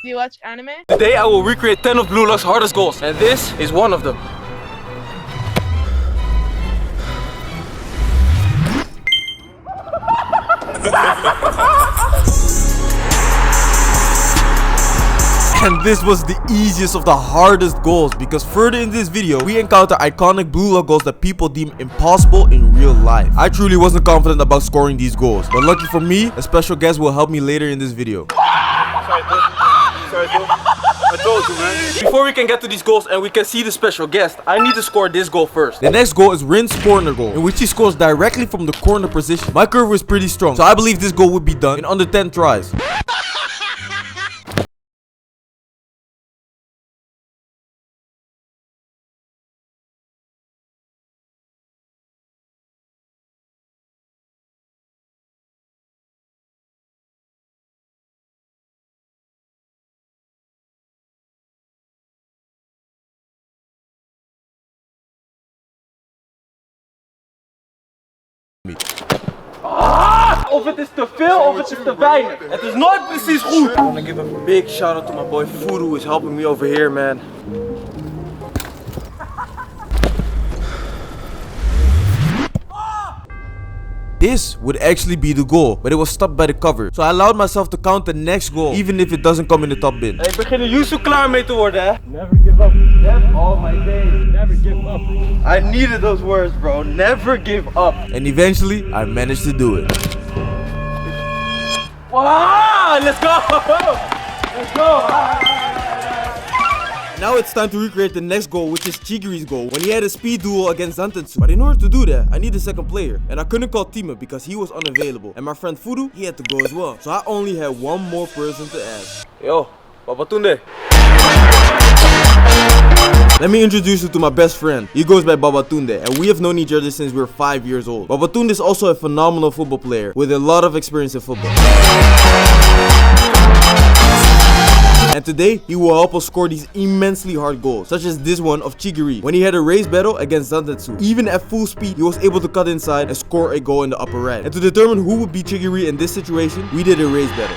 Do you watch anime? Today I will recreate 10 of Blue Lock's hardest goals, and this is one of them. And this was the easiest of the hardest goals, because further in this video we encounter iconic Blue Lock goals that people deem impossible in real life. I truly wasn't confident about scoring these goals, but lucky for me, a special guest will help me later in this video. Sorry, I told you, man. Before we can get to these goals and we can see the special guest, I need to score this goal first. The next goal is Rin's corner goal, in which he scores directly from the corner position. My curve is pretty strong, so I believe this goal would be done in under 10 tries. Of het is te veel of het is te weinig. Het is nooit precies goed. I want to give a big shout out to my boy Foodoo, who is helping me over here, man. This would actually be the goal, but it was stopped by the cover. So I allowed myself to count the next goal, even if it doesn't come in the top bin. Hey, ik begin er juist zo klaar mee te worden, hè. Never give up. All my days. Never give up. I needed those words, bro. Never give up. And eventually, I managed to do it. Wow, let's go. Let's go. Now it's time to recreate the next goal, which is Chigiri's goal, when he had a speed duel against Zantetsu. But in order to do that, I need a second player, and I couldn't call Tima because he was unavailable. And my friend Foodoo, he had to go as well. So I only had one more person to ask. Yo, Babatunde. Let me introduce you to my best friend. He goes by Babatunde, and we have known each other since we were 5 years old. Babatunde is also a phenomenal football player with a lot of experience in football. And today, he will help us score these immensely hard goals, such as this one of Chigiri, when he had a race battle against Zantetsu. Even at full speed, he was able to cut inside and score a goal in the upper right. And to determine who would beat Chigiri in this situation, we did a race battle.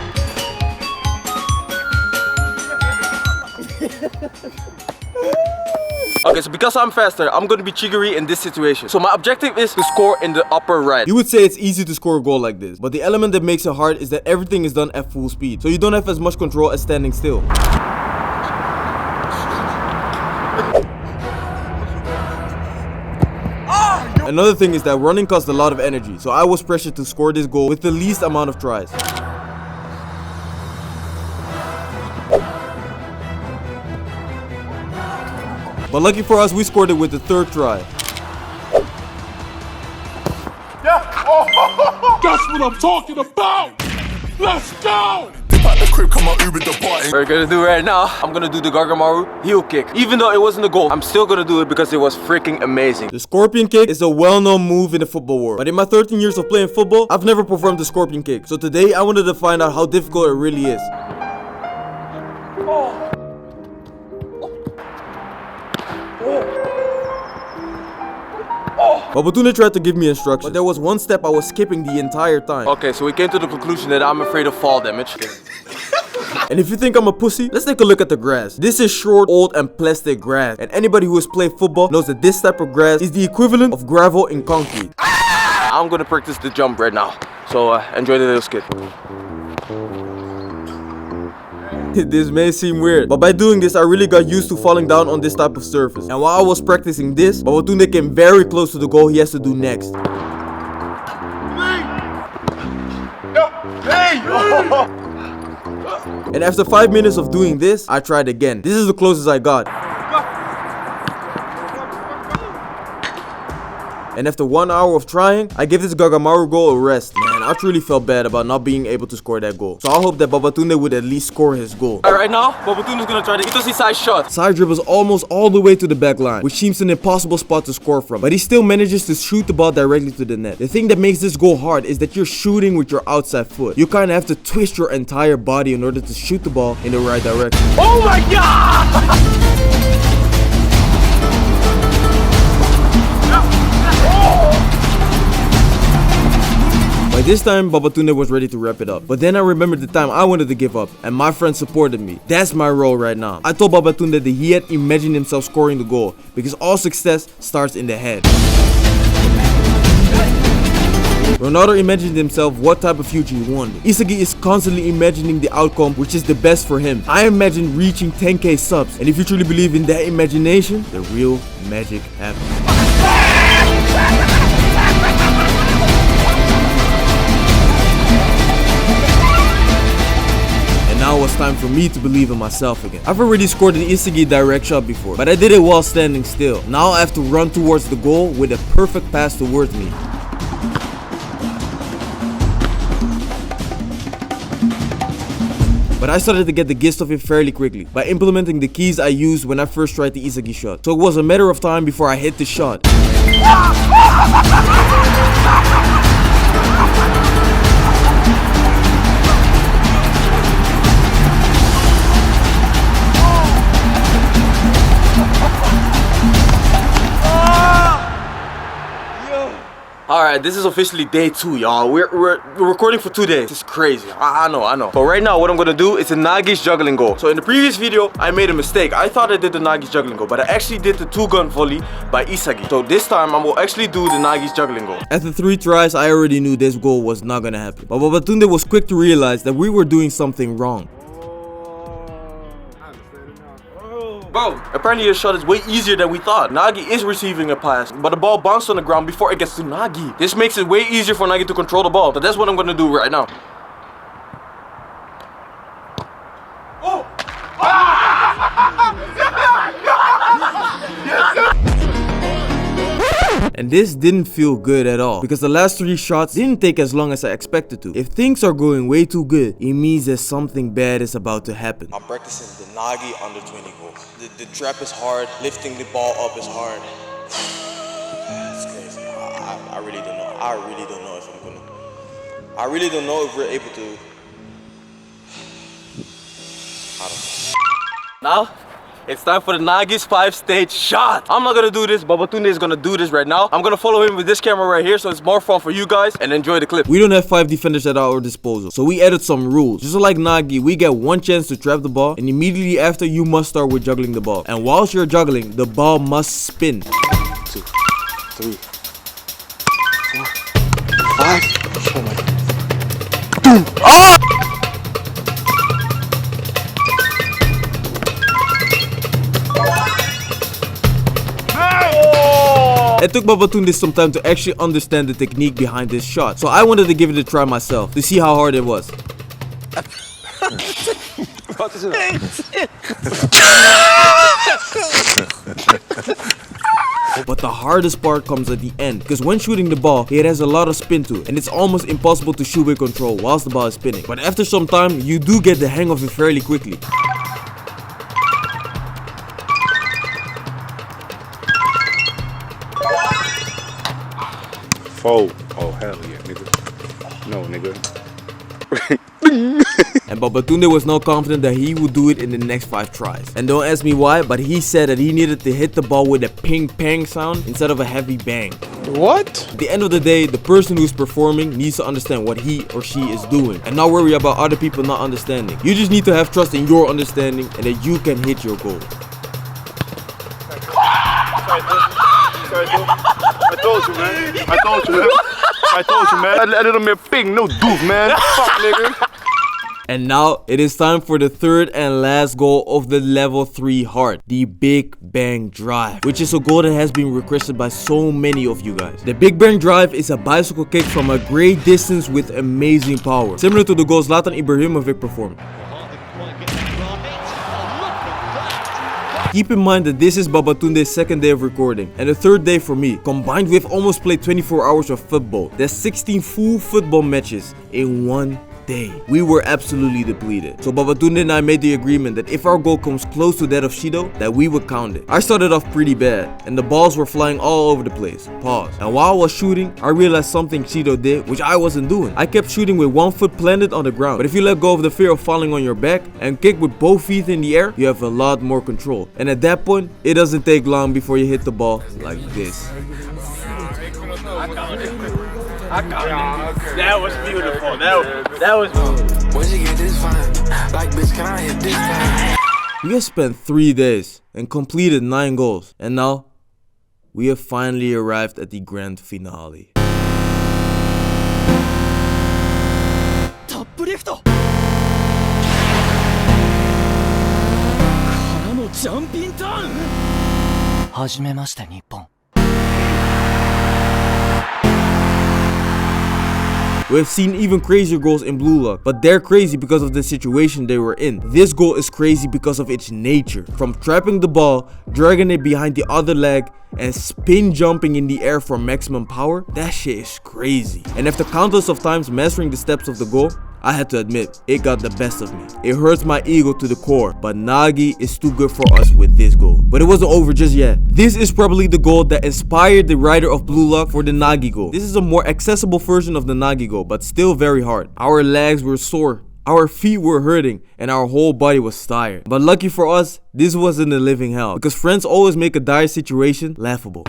Okay, so because I'm faster, I'm gonna be Chigiri in this situation. So my objective is to score in the upper right. You would say it's easy to score a goal like this, but the element that makes it hard is that everything is done at full speed, so you don't have as much control as standing still. Another thing is that running costs a lot of energy, so I was pressured to score this goal with the least amount of tries. But lucky for us, we scored it with the third try. Yeah. Oh, that's what I'm talking about. Let's go. What we're gonna do right now, I'm gonna do the Gagamaru heel kick. Even though it wasn't a goal, I'm still gonna do it because it was freaking amazing. The scorpion kick is a well-known move in the football world. But in my 13 years of playing football, I've never performed the scorpion kick. So today, I wanted to find out how difficult it really is. Babatunde tried to give me instructions, but there was one step I was skipping the entire time. Okay, so we came to the conclusion that I'm afraid of fall damage. And if you think I'm a pussy, let's take a look at the grass. This is short, old, and plastic grass. And anybody who has played football knows that this type of grass is the equivalent of gravel in concrete. I'm gonna practice the jump right now. So enjoy the little skit. This may seem weird, but by doing this, I really got used to falling down on this type of surface. And while I was practicing this, Babatunde came very close to the goal he has to do next. And after 5 minutes of doing this, I tried again. This is the closest I got. And after 1 hour of trying, I gave this Gagamaru goal a rest. Man, I truly felt bad about not being able to score that goal. So I hope that Babatunde would at least score his goal. Right now, Babatunde is gonna try the Itoshi side shot. Side dribbles almost all the way to the back line, which seems an impossible spot to score from. But he still manages to shoot the ball directly to the net. The thing that makes this goal hard is that you're shooting with your outside foot. You kind of have to twist your entire body in order to shoot the ball in the right direction. Oh my god! By this time, Babatunde was ready to wrap it up. But then I remembered the time I wanted to give up, and my friend supported me. That's my role right now. I told Babatunde that he had imagined himself scoring the goal, because all success starts in the head. Ronaldo imagined himself what type of future he wanted. Isagi is constantly imagining the outcome which is the best for him. I imagine reaching 10k subs, and if you truly believe in that imagination, the real magic happens. And now it's time for me to believe in myself again. I've already scored an Isagi direct shot before, but I did it while standing still. Now I have to run towards the goal with a perfect pass towards me. But I started to get the gist of it fairly quickly by implementing the keys I used when I first tried the Isagi shot. So it was a matter of time before I hit the shot. Alright, this is officially day 2, y'all. We're recording for 2 days. This is crazy. I know. But right now, what I'm gonna do is a Nagi's juggling goal. So in the previous video, I made a mistake. I thought I did the Nagi's juggling goal, but I actually did the 2-gun volley by Isagi. So this time, I will actually do the Nagi's juggling goal. After 3 tries, I already knew this goal was not gonna happen. But Babatunde was quick to realize that we were doing something wrong. Bro, apparently this shot is way easier than we thought. Nagi is receiving a pass, but the ball bounced on the ground before it gets to Nagi. This makes it way easier for Nagi to control the ball. So that's what I'm gonna do right now. Oh! And this didn't feel good at all, because the last 3 shots didn't take as long as I expected to. If things are going way too good, it means that something bad is about to happen. I'm practicing the Nagi under 20 goals. The trap is hard, lifting the ball up is hard. It's crazy. I really don't know. I really don't know if I'm gonna. I really don't know if we're able to. I don't know. Now, it's time for the Nagi's 5-stage shot. I'm not gonna do this, Babatunde is gonna do this right now. I'm gonna follow him with this camera right here, so it's more fun for you guys, and enjoy the clip. We don't have 5 defenders at our disposal, so we added some rules. Just like Nagi, we get 1 chance to trap the ball, and immediately after you must start with juggling the ball. And whilst you're juggling, the ball must spin. 2, 3, 4, 5. Oh my God. Oh! It took Babatunde some time to actually understand the technique behind this shot, so I wanted to give it a try myself to see how hard it was. But the hardest part comes at the end, because when shooting the ball, it has a lot of spin to it, and it's almost impossible to shoot with control whilst the ball is spinning. But after some time, you do get the hang of it fairly quickly. Oh, hell yeah, nigga. No, nigga. And Babatunde was now confident that he would do it in the next 5 tries. And don't ask me why, but he said that he needed to hit the ball with a ping pang sound instead of a heavy bang. What? At the end of the day, the person who's performing needs to understand what he or she is doing and not worry about other people not understanding. You just need to have trust in your understanding and that you can hit your goal. I told you, man. I told you, man. That little man ping, no doof, man. Fuck, nigga. And now it is time for the 3rd and last goal of the level 3 heart, the Big Bang Drive, which is a goal that has been requested by so many of you guys. The Big Bang Drive is a bicycle kick from a great distance with amazing power, similar to the goals Zlatan Ibrahimovic performed. Keep in mind that this is Babatunde's 2nd day of recording and the 3rd day for me, combined with almost played 24 hours of football. That's 16 full football matches in 1 day. We were absolutely depleted. So Babatunde and I made the agreement that if our goal comes close to that of Shidou, that we would count it. I started off pretty bad and the balls were flying all over the place. Pause. And while I was shooting, I realized something Shidou did which I wasn't doing. I kept shooting with 1 foot planted on the ground. But if you let go of the fear of falling on your back and kick with both feet in the air, you have a lot more control. And at that point, it doesn't take long before you hit the ball like this. That was beautiful. That was beautiful. Where'd you get this fine? Like, bitch, can I hit this time? We have spent 3 days and completed 9 goals. And now, we have finally arrived at the grand finale. We have seen even crazier goals in Blue Lock, but they're crazy because of the situation they were in. This goal is crazy because of its nature. From trapping the ball, dragging it behind the other leg, and spin jumping in the air for maximum power, that shit is crazy. And after countless of times mastering the steps of the goal, I had to admit, it got the best of me. It hurts my ego to the core, but Nagi is too good for us with this goal. But it wasn't over just yet. This is probably the goal that inspired the writer of Blue Lock for the Nagi goal. This is a more accessible version of the Nagi goal, but still very hard. Our legs were sore, our feet were hurting, and our whole body was tired. But lucky for us, this wasn't a living hell, because friends always make a dire situation laughable.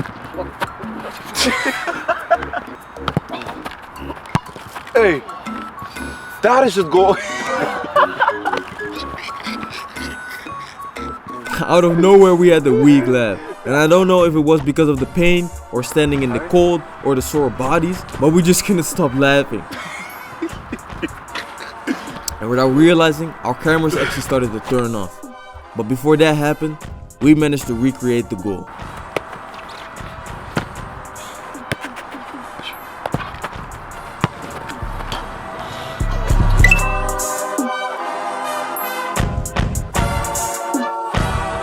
Hey, that is just goal. Out of nowhere we had the weak laugh, and I don't know if it was because of the pain or standing in the cold or the sore bodies, but we just couldn't stop laughing. And without realizing, our cameras actually started to turn off. But before that happened, we managed to recreate the goal.